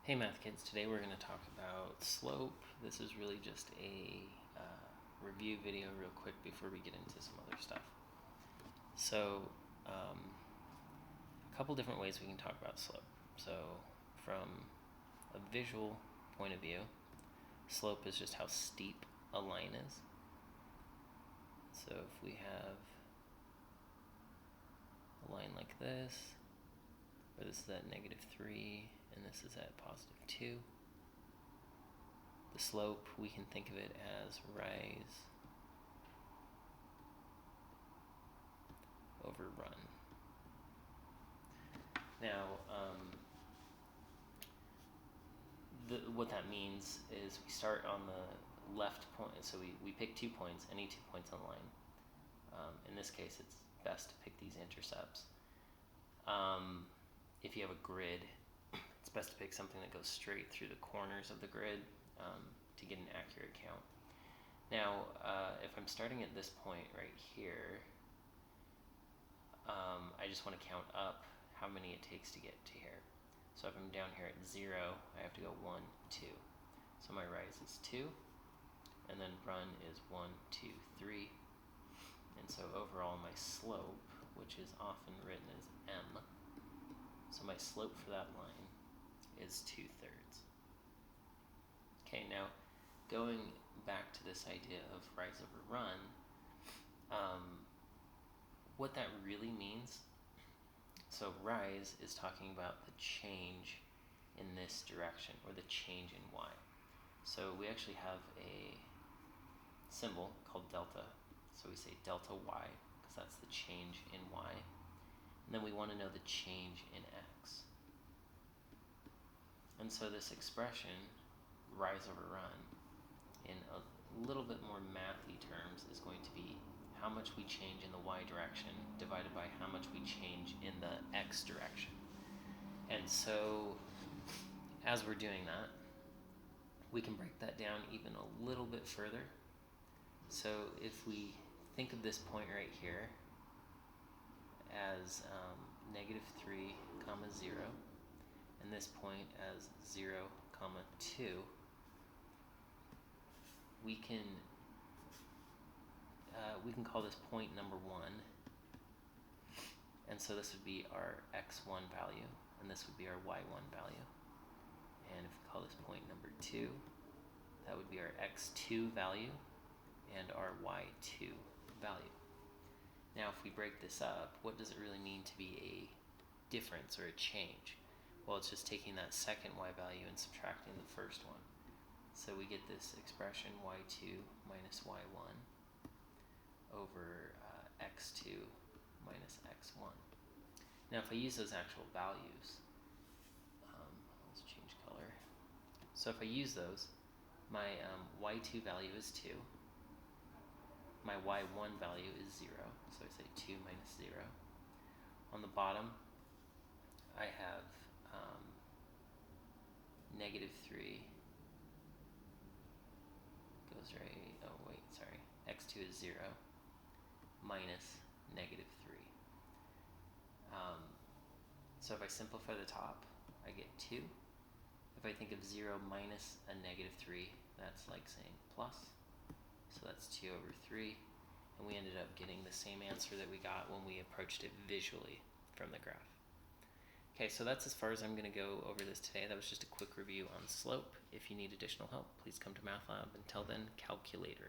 Hey math kids, today we're going to talk about slope. This is really just a review video real quick before we get into some other stuff. So a couple different ways we can talk about slope. So from a visual point of view, slope is just how steep a line is. So if we have a line like this, where this is at -3 and this is at +2, the slope, we can think of it as rise over run. Now, what that means is we start on the left point, so we pick 2 points, any 2 points on the line. In this case, it's best to pick these intercepts. If you have a grid, it's best to pick something that goes straight through the corners of the grid to get an accurate count. Now, if I'm starting at this point right here, I just want to count up how many it takes to get to here. So if I'm down here at 0, I have to go 1, 2. So my rise is 2, and then run is 1, 2, 3. And so overall my slope, which is often written as m, so my slope for that line is 2/3. Okay, now going back to this idea of rise over run, what that really means, so rise is talking about the change in this direction, or the change in y. So we actually have a symbol called delta. So we say delta y, because that's the change in y. And then we want to know the change in x. And so this expression, rise over run, in a little bit more mathy terms, is going to be how much we change in the y direction divided by how much we change in the x direction. And so as we're doing that, we can break that down even a little bit further. So if we think of this point right here as -3, 0, and this point as 0, 2, we can call this point number 1, and so this would be our x1 value, and this would be our y1 value. And if we call this point number 2, that would be our x2 value and our y2 value. Now if we break this up, what does it really mean to be a difference or a change? Well, it's just taking that second y value and subtracting the first one. So we get this expression y2 minus y1 over x2 minus x1. Now if I use those actual values, let's change color. So if I use those, my y2 value is 2. My y1 value is 0, so I say 2 minus 0. On the bottom, I have -3 goes right, oh wait, sorry, x2 is 0 minus -3. So if I simplify the top, I get 2. If I think of 0 minus a -3, that's like saying plus. So that's 2 over 3. And we ended up getting the same answer that we got when we approached it visually from the graph. Okay, so that's as far as I'm going to go over this today. That was just a quick review on slope. If you need additional help, please come to Math Lab. Until then, calculator.